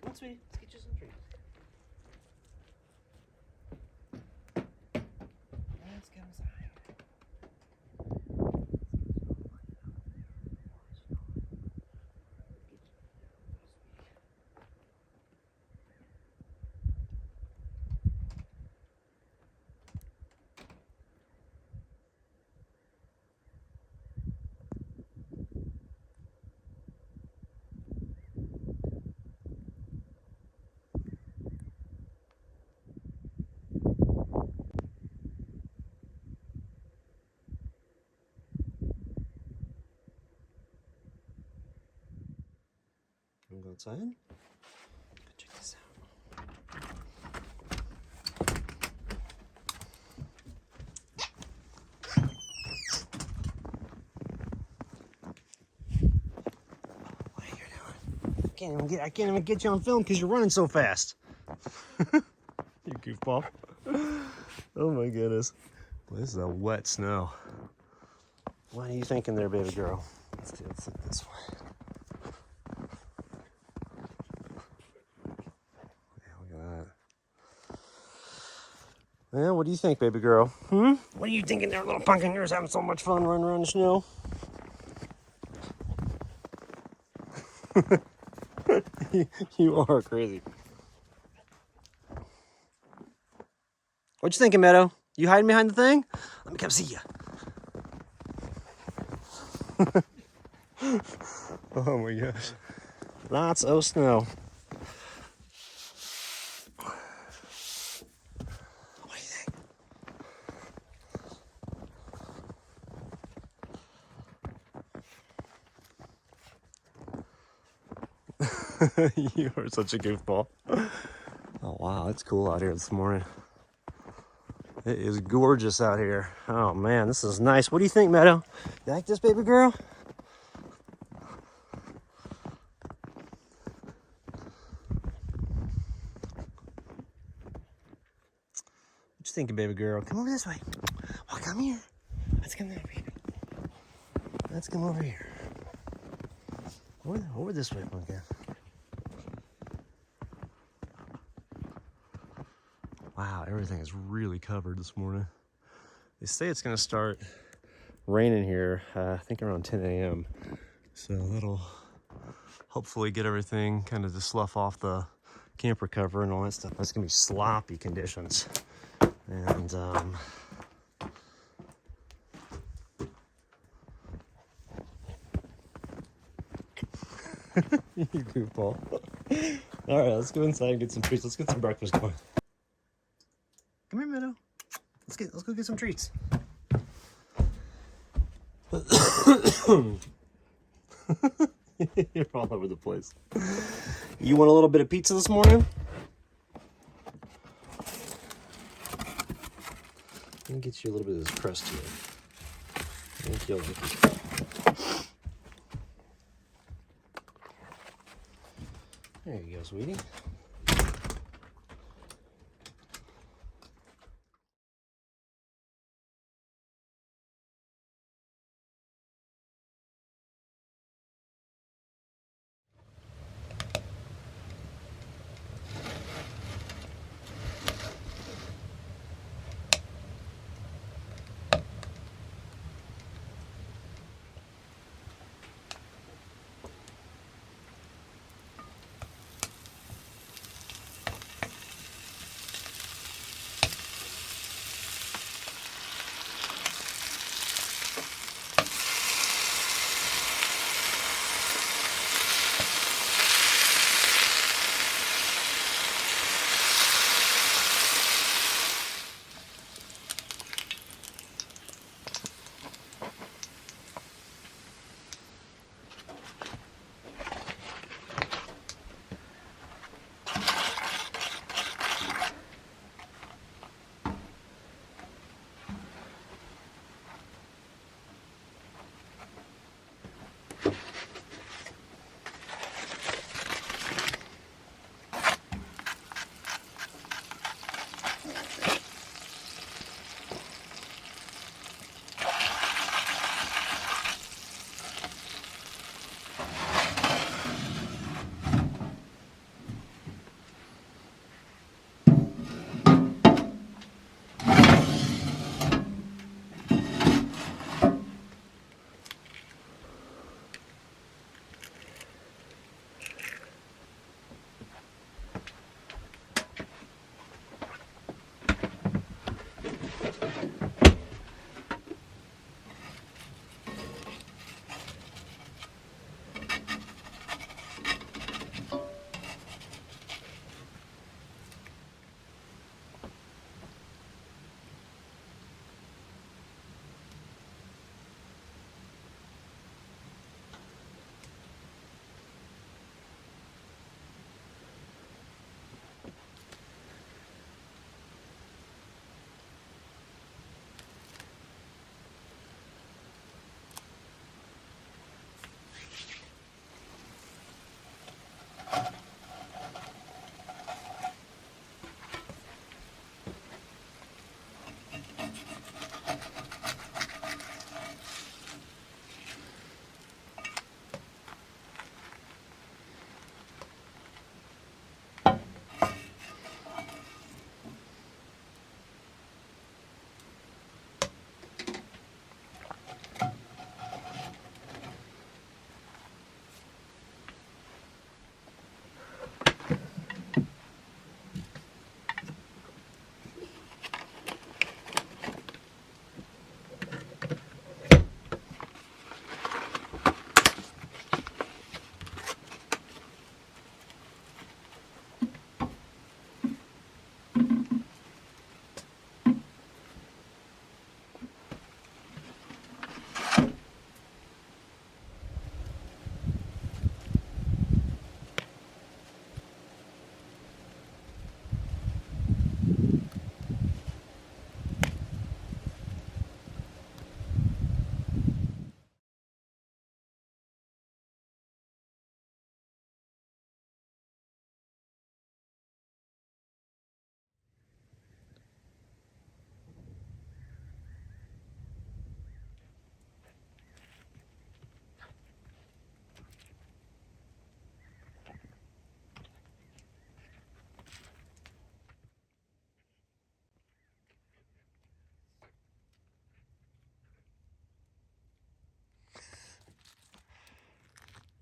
on, sweetie. Let's get you some treats. Let's go inside. Wanna go outside? Go check this out. What are you doing? I can't even get you on film because you're running so fast. You goofball. Oh my goodness. Well, this is a wet snow. What are you thinking there, baby girl? Let's look this way. Well, what do you think, baby girl? What are you thinking there, little pumpkin? You're having so much fun running around the snow. You are crazy. What you thinking, Meadow? You hiding behind the thing? Let me come see you. Oh my gosh. Lots of snow. You are such a goofball. Oh wow, it's cool out here this morning. It is gorgeous out here. Oh man, this is nice. What do you think, Meadow? You like this, baby girl? What you thinking, baby girl? Come over this way. Oh, come here. Let's come there, baby. Let's come over here. Over this way, pumpkin. Wow, everything is really covered this morning. They say it's gonna start raining here, I think around 10 a.m. So that'll hopefully get everything kind of to slough off the camper cover and all that stuff. It's gonna be sloppy conditions. And you goofball. All right, let's go inside and get some treats. Let's get some breakfast going. Come here, Meadow. Let's go get some treats. You're all over the place. You want a little bit of pizza this morning? Let me get you a little bit of this crust here. I think you'll get this. There you go, sweetie.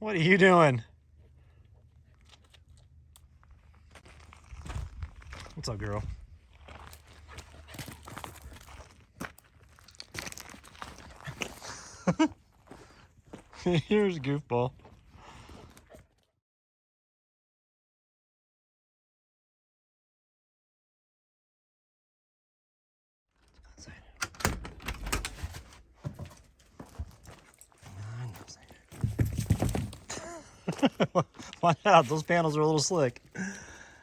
What are you doing? What's up, girl? Here's Goofball. Watch out, those panels are a little slick.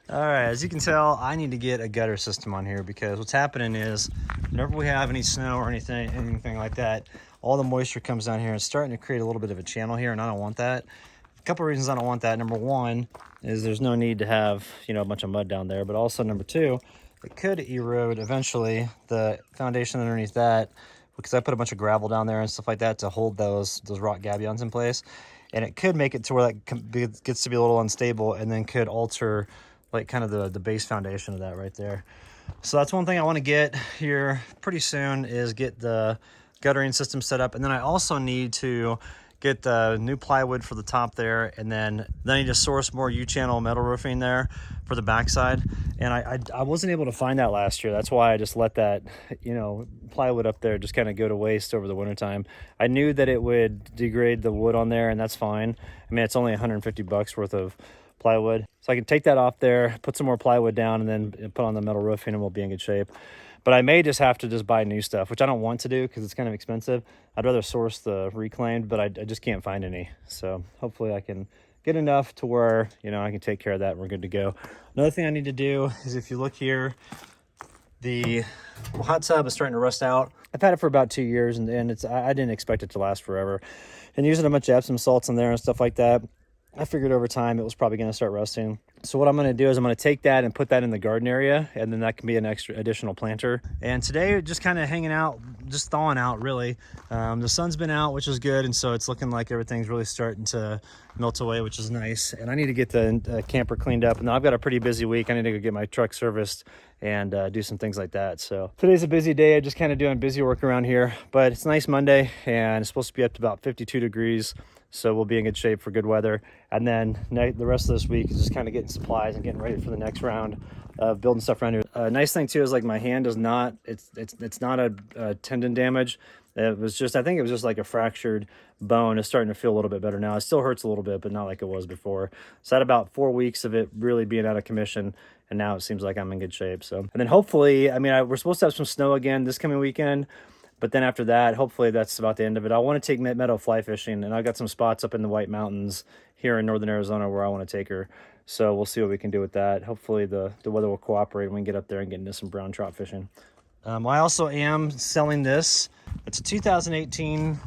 All right, as you can tell, I need to get a gutter system on here because what's happening is whenever we have any snow or anything like that, all the moisture comes down here and it's starting to create a little bit of a channel here, and I don't want that. A couple reasons I don't want that. Number one is there's no need to have, you know, a bunch of mud down there, but also number two, it could erode eventually the foundation underneath that because I put a bunch of gravel down there and stuff like that to hold those rock gabions in place. And it could make it to where that gets to be a little unstable and then could alter like kind of the base foundation of that right there. So that's one thing I want to get here pretty soon is get the guttering system set up. And then I also need to get the new plywood for the top there, and then I need to source more U-channel metal roofing there for the backside. And I wasn't able to find that last year. That's why I just let that, you know, plywood up there just kind of go to waste over the wintertime. I knew that it would degrade the wood on there, and that's fine. I mean, it's only 150 bucks worth of plywood. So I can take that off there, put some more plywood down, and then put on the metal roofing, and we'll be in good shape. But I may just have to just buy new stuff, which I don't want to do because it's kind of expensive. I'd rather source the reclaimed, but I just can't find any. So hopefully I can get enough to where, you know, I can take care of that and we're good to go. Another thing I need to do is, if you look here, the hot tub is starting to rust out. I've had it for about 2 years, and I didn't expect it to last forever. And using a bunch of Epsom salts in there and stuff like that, I figured over time it was probably going to start rusting. So what I'm going to do is I'm going to take that and put that in the garden area, and then that can be an additional planter. And today, just kind of hanging out, just thawing out really. The sun's been out, which is good, and so it's looking like everything's really starting to melt away, which is nice. And I need to get the camper cleaned up, and I've got a pretty busy week. I need to go get my truck serviced and do some things like that. So today's a busy day. I'm just kind of doing busy work around here, but it's a nice Monday, and it's supposed to be up to about 52 degrees. So we'll be in good shape for good weather. And then the rest of this week is just kind of getting supplies and getting ready for the next round of building stuff around here. Nice thing too is like my hand is not, it's not a tendon damage. It was just, I think it was just like a fractured bone. It's starting to feel a little bit better now. It still hurts a little bit, but not like it was before. So I had about 4 weeks of it really being out of commission, and now it seems like I'm in good shape. So, and then hopefully, I mean, we're supposed to have some snow again this coming weekend. But then after that, hopefully that's about the end of it. I want to take Meadow fly fishing, and I've got some spots up in the White Mountains here in northern Arizona where I want to take her. So we'll see what we can do with that. Hopefully the weather will cooperate and we can get up there and get into some brown trout fishing. I also am selling this. It's a 2018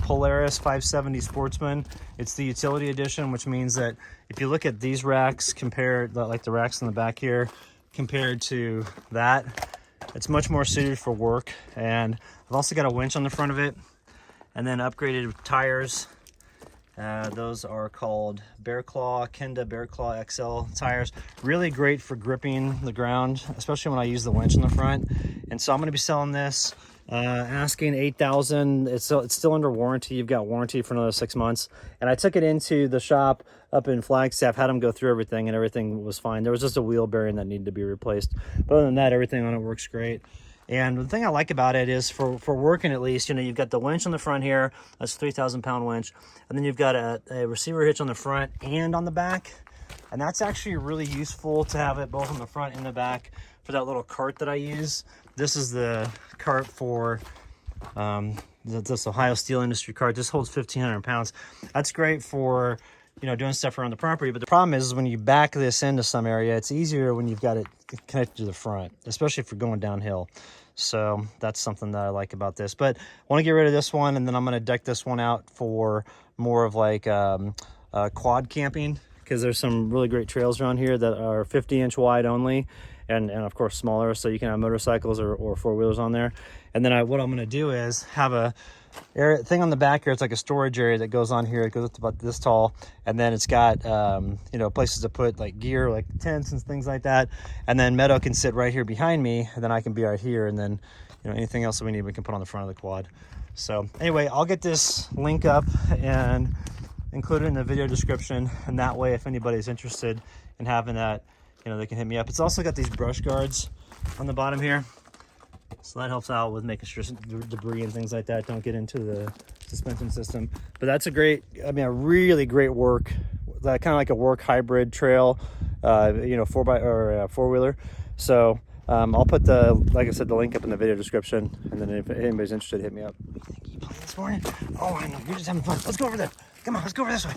Polaris 570 Sportsman. It's the utility edition, which means that if you look at these racks compared, like the racks in the back here, compared to that, it's much more suited for work. And I've also got a winch on the front of it, and then upgraded tires. Those are called Kenda Bear Claw XL tires. Really great for gripping the ground, especially when I use the winch in the front. And so I'm going to be selling this, asking $8,000. It's still under warranty. You've got warranty for another 6 months. And I took it into the shop up in Flagstaff, had them go through everything, and everything was fine. There was just a wheel bearing that needed to be replaced. But other than that, everything on it works great. And the thing I like about it is for working, at least, you know, you've got the winch on the front here. That's a 3,000 pound winch. And then you've got a receiver hitch on the front and on the back. And that's actually really useful to have it both on the front and the back for that little cart that I use. This is the cart for this Ohio Steel Industry cart. This holds 1,500 pounds. That's great for, you know, doing stuff around the property. But the problem is when you back this into some area, it's easier when you've got it connected to the front, especially if you're going downhill. So that's something that I like about this. But I want to get rid of this one, and then I'm going to deck this one out for more of like quad camping, because there's some really great trails around here that are 50-inch wide only, and of course smaller, so you can have motorcycles or four-wheelers on there. And then what I'm going to do is have a thing on the back here. It's like a storage area that goes on here. It goes up to about this tall, and then it's got you know, places to put like gear, like tents and things like that. And then Meadow can sit right here behind me, and then I can be right here, and then, you know, anything else that we need we can put on the front of the quad. So anyway, I'll get this link up, and include it in the video description, and that way if anybody's interested in having that, you know, they can hit me up. It's also got these brush guards on the bottom here, so that helps out with making sure debris and things like that don't get into the suspension system. But that's a great, I mean, a really great work, kind of like a work hybrid trail, you know, 4-wheeler. So I'll put the, like I said, the link up in the video description, and then if anybody's interested, hit me up. You playing this morning? Oh, I know, you're just having fun. Let's go over there. Come on, let's go over this way.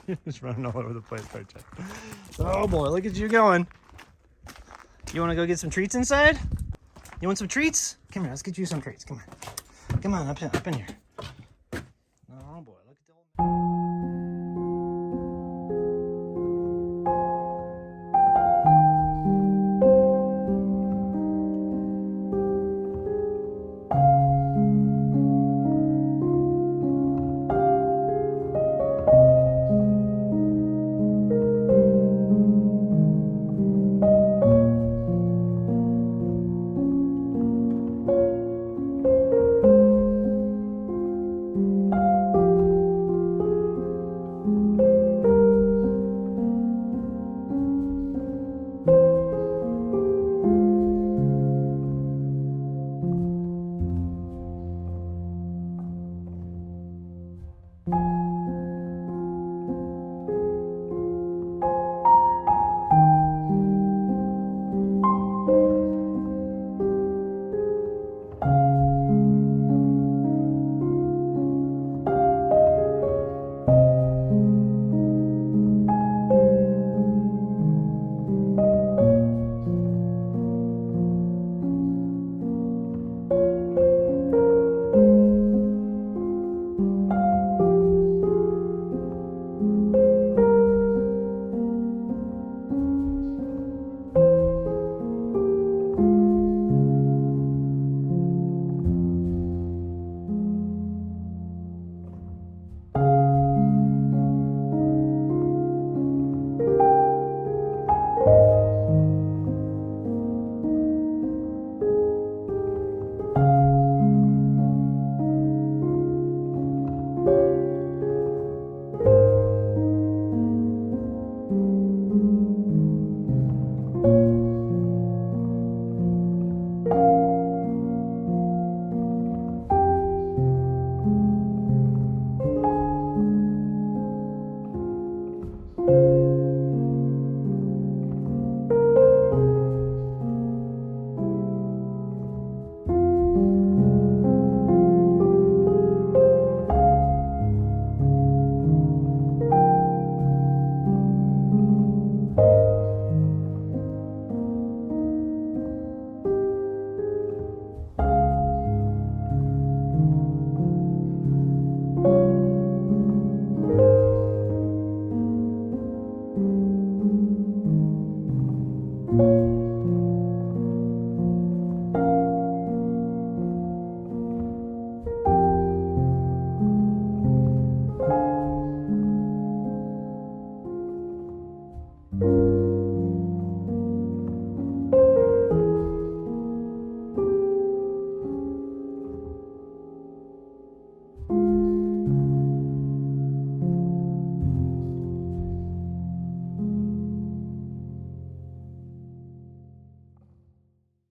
You're just running all over the place, aren't you? Oh boy, look at you going. You want to go get some treats inside? You want some treats? Come here, let's get you some treats. Come on. Come on, up in here. Oh boy, look at the old man.